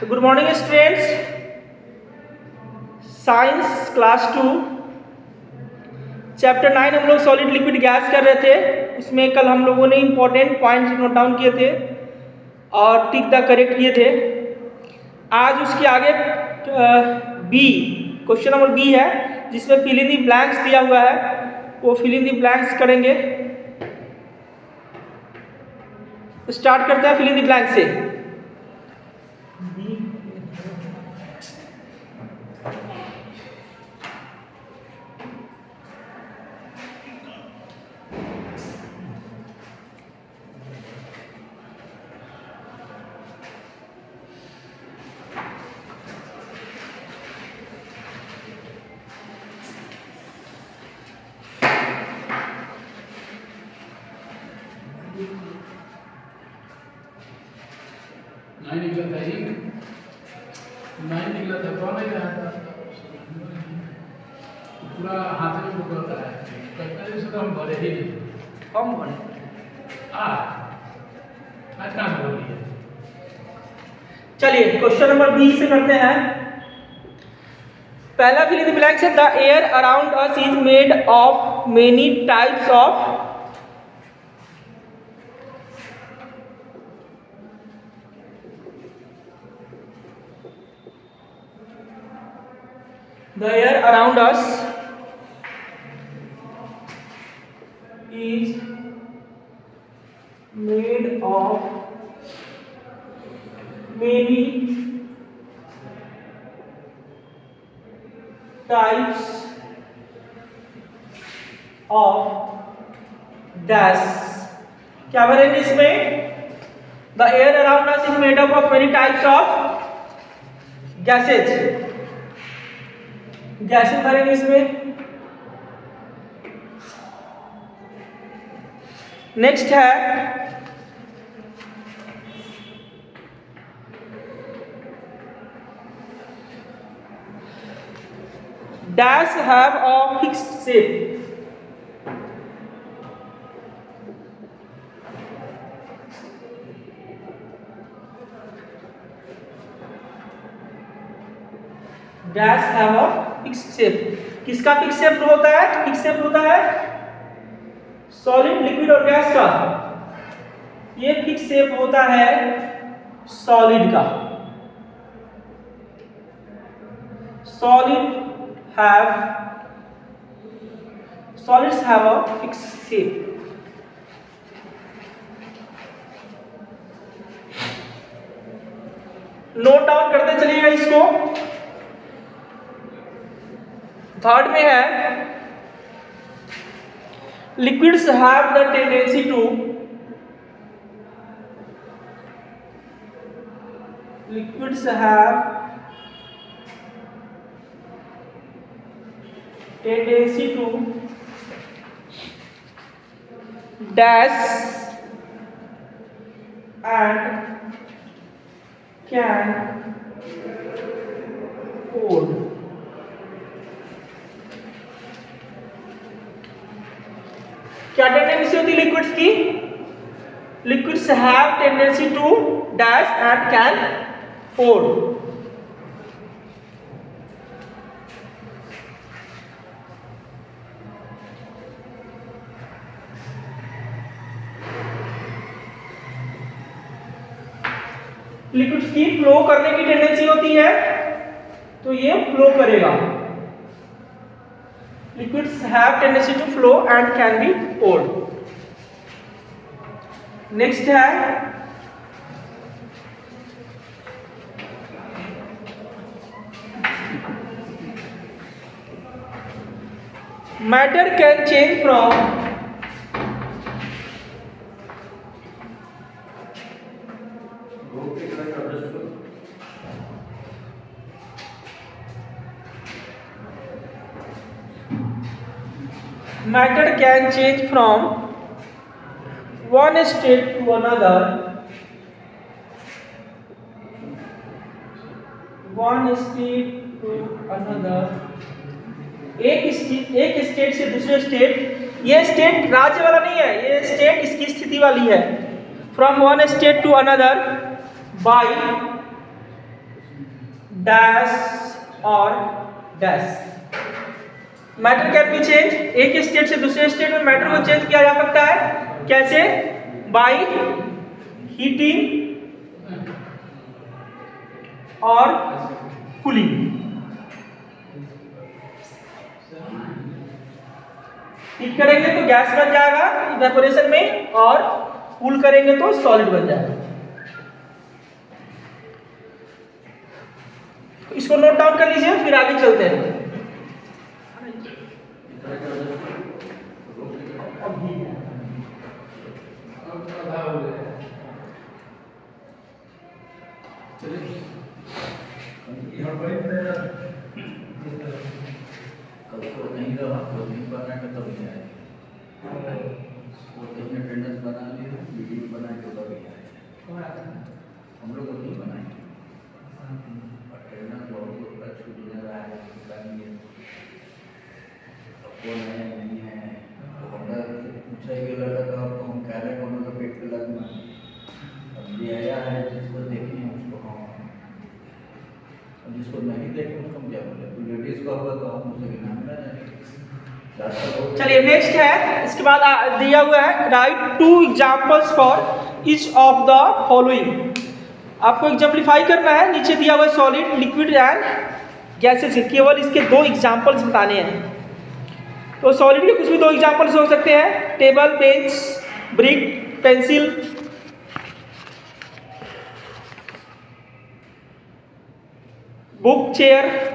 Good morning students. Science class 2 chapter 9 हम लोग solid liquid gas कर रहे थे। उसमें कल हम लोगों ने इंपॉर्टेंट पॉइंट्स नोट डाउन किए थे और टिक द करेक्ट किए थे। आज उसके आगे बी क्वेश्चन नंबर बी है, जिसमें फिल इन द ब्लैंक्स दिया हुआ है, वो फिल इन द ब्लैंक्स करेंगे। स्टार्ट करते हैं फिल इन द ब्लैंक से। निकला था ही 9 निकला था, कौन नहीं रहा था पूरा हाथ में पकड़ता है, कहता है तो हम भरे ही नहीं, हम भरे आज कहाँ बोल रही है। चलिए क्वेश्चन नंबर बी से करते हैं। पहला फिल इन द ब्लैंक्स है, the air around us is made of many types of the air around us is made of many types of gas। क्या भरेंगे इसमें? The air around us is made up of many types of gases। Gases भरेंगे इसमें। Next है dash have a fixed shape. Dash have a fixed shape. किसका fix shape होता है? Fix shape होता है सॉलिड, लिक्विड और गैस का। ये फिक्स शेप होता है सॉलिड का। Solids have a fix shape. Note down करते चलिएगा इसको। थर्ड में है liquids have the tendency to dash and can hold। क्या टेंडेंसी होती है लिक्विड्स की? Liquids have tendency to dash and can hold. Liquids की फ्लो करने की टेंडेंसी होती है, तो ये फ्लो करेगा। Liquids have tendency to flow and can be poured। Next है matter can change from one state to another, एक स्टेट से दूसरे स्टेट। ये स्टेट राज्य वाला नहीं है, ये स्टेट इसकी स्थिति वाली है। From one state to another by dash और dash. Matter can be change, एक स्टेट से दूसरे स्टेट में मैटर को चेंज किया जा सकता है। कैसे? बाय हीटिंग और कूलिंग। हीट करेंगे तो गैस बन जाएगा इवेपोरेशन में, और कूल करेंगे तो सॉलिड बन जाएगा। तो इसको नोट डाउन कर लीजिए, फिर आगे चलते हैं। नहीं रहा तो नहीं बना के तब नहीं आएगा, वो तो अटेंडेंस बना लिया, वीडियो बना के तब नहीं आएगा। हम लोग को नहीं बनाएंगे, अटेंडेंस बहुत का छूट नहीं रहा है, बताएंगे कौन है नहीं है। तो हमरा पूछा ही लगा तो आपको हम कह रहे कौन का पेट पे लगना, अब ये आया है जिसको देखें उसको हाँ, और जिसको नहीं देखें उसको हम क्या बोले। तो लेडीज का होगा तो हम उसे नाम ना जाने। चलिए नेक्स्ट है, इसके बाद दिया हुआ है right 2 examples for each of the following. आपको एग्जाम्पलीफाई करना है। नीचे दिया हुआ सॉलिड, लिक्विड एंड गैसेस, केवल इसके 2 एग्जांपल्स बताने हैं। तो सॉलिड के कुछ भी 2 एग्जांपल्स हो सकते हैं, table, bench, brick, pencil. Book, chair.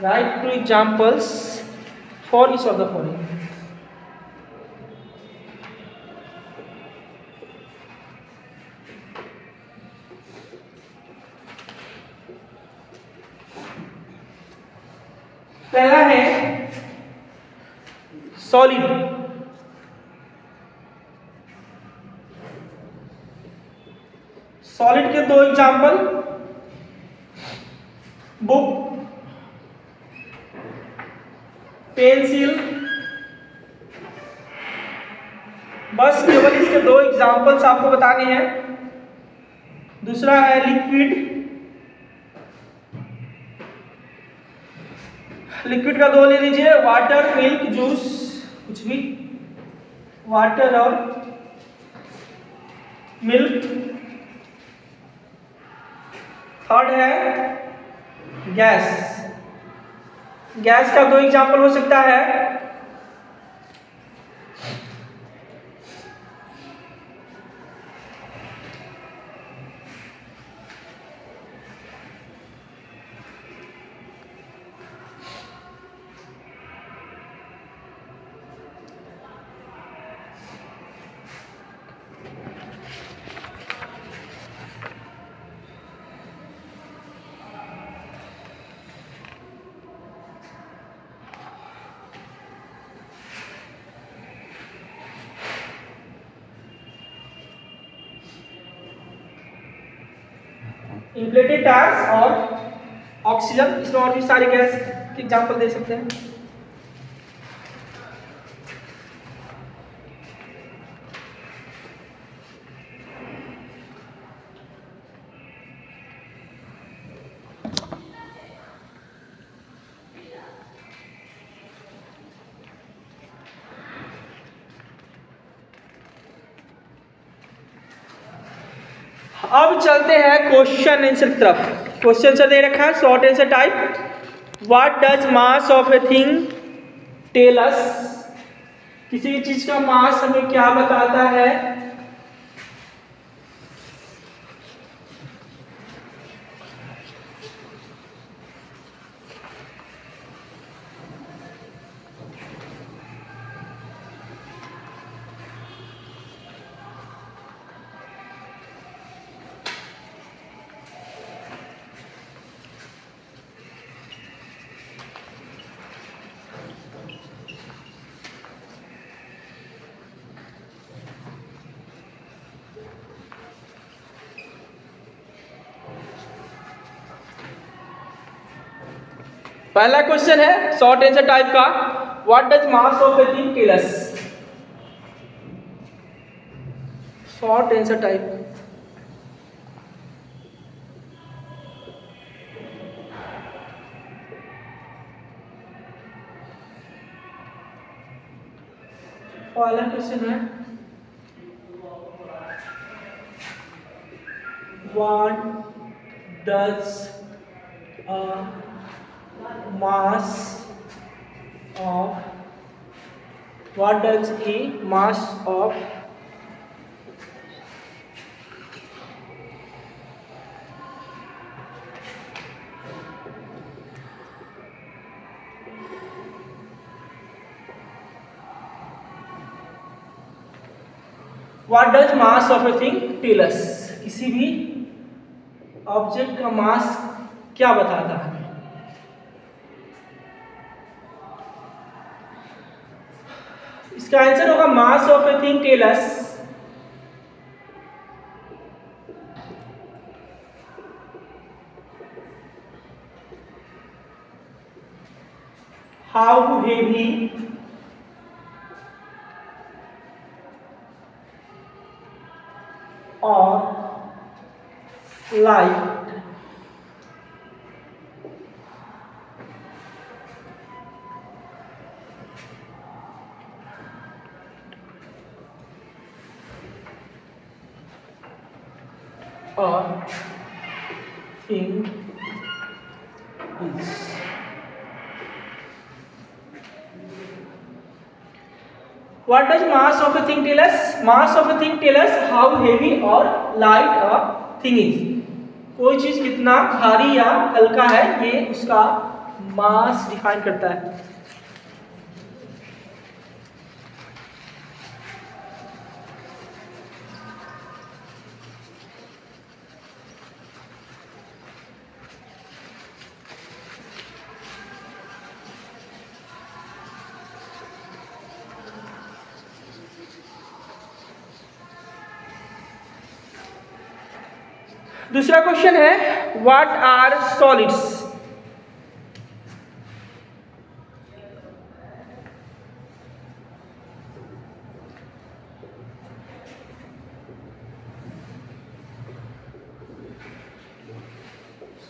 Write 2 examples for each of the following. पहला है सॉलिड। सॉलिड के 2 एग्जाम्पल, बुक, पेंसिल। बस केवल इसके 2 एग्जाम्पल्स आपको बताने हैं। दूसरा है लिक्विड। लिक्विड का 2 ले लीजिए, वाटर, मिल्क, जूस, कुछ भी, वाटर और मिल्क। थर्ड है गैस। गैस का 2 एग्जाम्पल हो सकता है, इन्फ्लेटेड टायर्स और ऑक्सीजन। इसमें और भी सारे गैस के एग्जाम्पल दे सकते हैं। अब चलते हैं क्वेश्चन आंसर की तरफ। क्वेश्चन आंसर दे रखा है, short answer type. What does mass of a thing tell us. किसी भी चीज का मास हमें क्या बताता है? पहला क्वेश्चन है शॉर्ट आंसर टाइप का, what does mass of a thing tell us. Short answer type. पहला क्वेश्चन है what does mass of what does a mass of what does mass of a thing tell us। किसी भी object का मास क्या बताता है। इसका आंसर होगा mass of a thing tell us how heavy और light or thing is। What does mass of a thing tell us? Mass of a thing tell us how heavy or light a thing is। कोई चीज कितना भारी या हल्का है ये उसका मास डिफाइन करता है। दूसरा क्वेश्चन है व्हाट आर सॉलिड्स।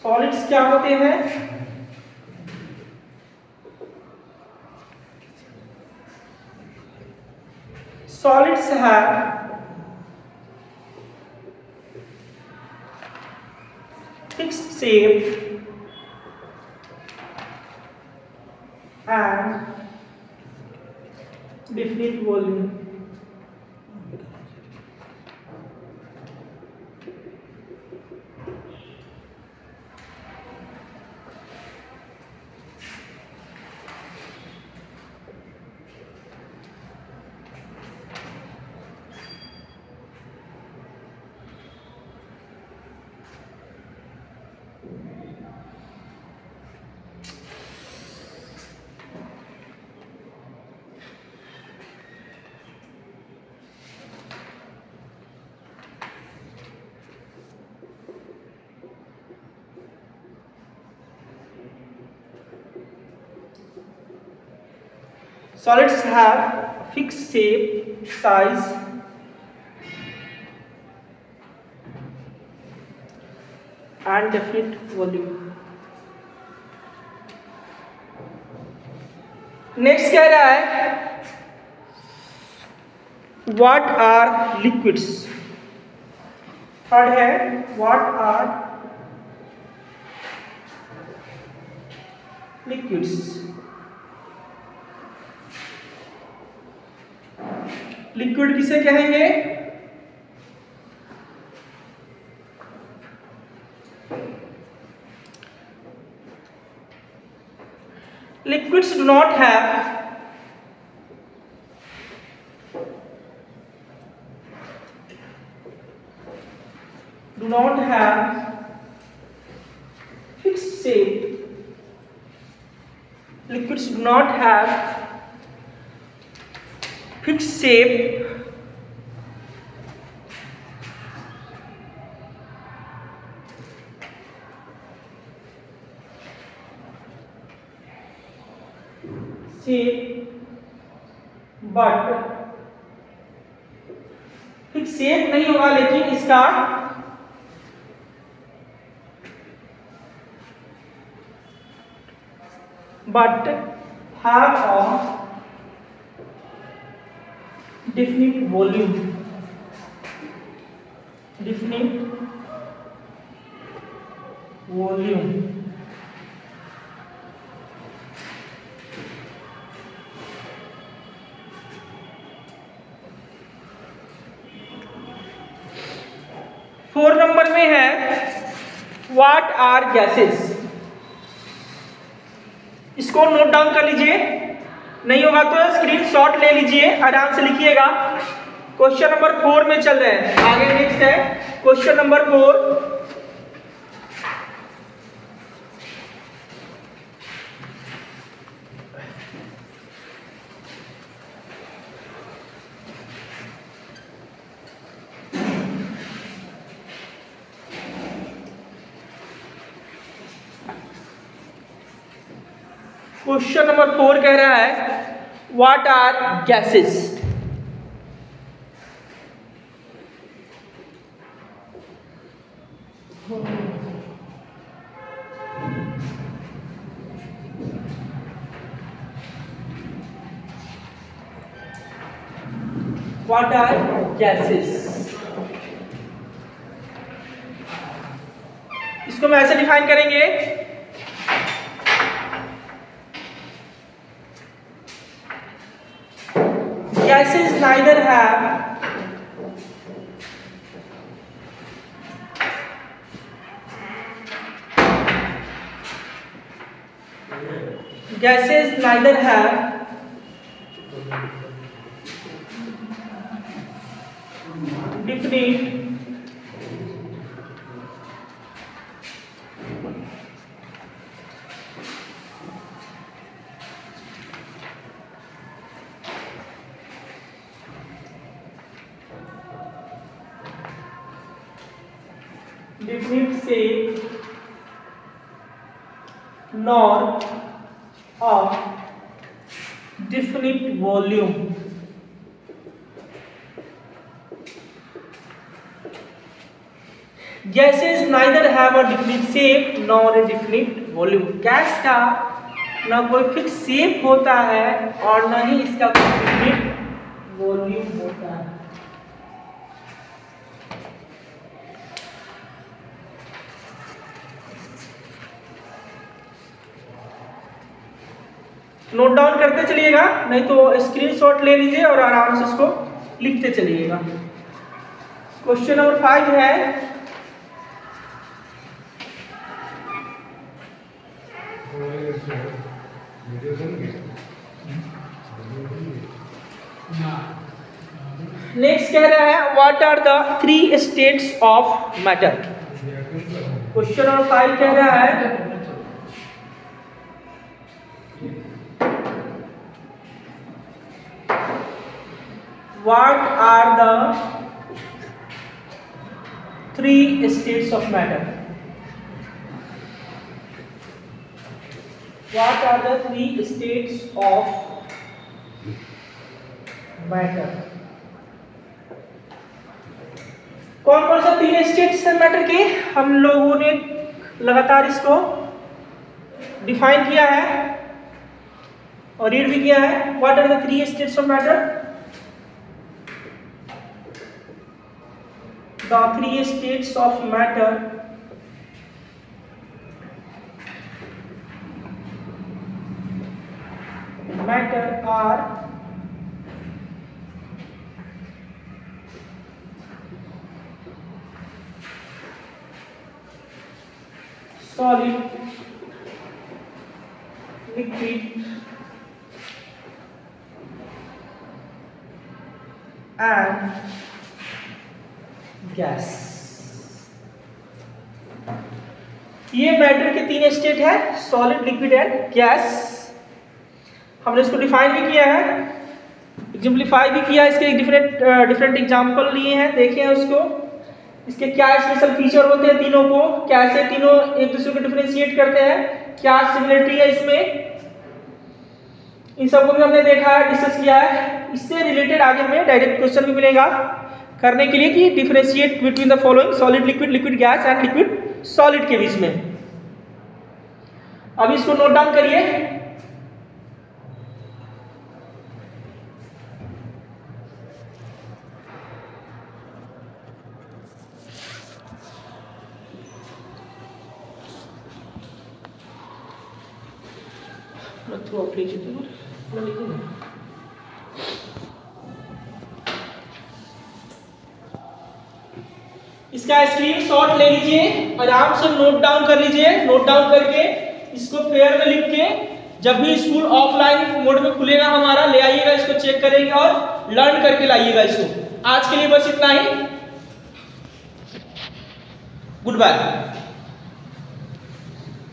सॉलिड्स क्या होते हैं। Solids have fixed shape and definite volume। Solids have fixed shape, size, and definite volume। Next कह रहा है व्हाट आर लिक्विड्स। थर्ड है व्हाट आर लिक्विड्स। लिक्विड किसे कहेंगे। Liquids do not have fixed shape। Liquids do not have fixed shape but fix shape नहीं होगा, लेकिन इसका but have a definite volume, definite volume. Four number में है what are gases. इसको note down कर लीजिए, नहीं होगा तो स्क्रीनशॉट ले लीजिए, आराम से लिखिएगा। क्वेश्चन नंबर 4 में चल रहे हैं, आगे नेक्स्ट है क्वेश्चन नंबर 4। क्वेश्चन नंबर 4 कह रहा है what are gases. What are gases, इसको हम ऐसे डिफाइन करेंगे, gases neither have definite shape nor a definite volume. Gases neither have a definite shape nor a definite volume. Gas का ना कोई फिक्स शेप होता है और ना ही इसका कोई definite वॉल्यूम होता है। नोट डाउन करते चलिएगा, नहीं तो स्क्रीनशॉट ले लीजिए और आराम से इसको लिखते चलिएगा। क्वेश्चन नंबर 5 है नेक्स्ट कह रहा है what are the 3 states of matter. Question number 5 कह रहा है what are the 3 states of matter? What are the 3 states of matter? कौन कौन सा 3 स्टेट्स हैं मैटर के? हम लोगों ने लगातार इसको डिफाइन किया है और रीड भी किया है। What are the 3 states of matter? The 3 states of matter are solid, liquid and gas. ये मैटर के 3 स्टेट है, सॉलिड, लिक्विड एंड गैस। हमने इसको डिफाइन भी किया है, एग्जाम्पलीफाई भी किया है, इसके डिफरेंट एग्जाम्पल लिए हैं, देखे हैं उसको। इसके क्या स्पेशल फीचर होते हैं तीनों को, कैसे तीनों एक दूसरे को डिफरेंशिएट करते हैं, क्या सिमिलरिटी है इसमें, इन सबको भी हमने देखा है, डिस्कस किया है। इससे रिलेटेड आगे हमें डायरेक्ट क्वेश्चन भी मिलेगा करने के लिए कि differentiate between the following solid liquid, liquid gas and liquid solid के बीच में। अब इसको नोट डाउन करिए। इसका स्क्रीनशॉट ले लीजिए, आराम से नोट डाउन कर लीजिए। नोट डाउन करके इसको फेयर में लिख के जब भी स्कूल ऑफलाइन मोड में खुलेगा हमारा, ले आइएगा, इसको चेक करेंगे और लर्न करके लाइएगा इसको। आज के लिए बस इतना ही। Good bye.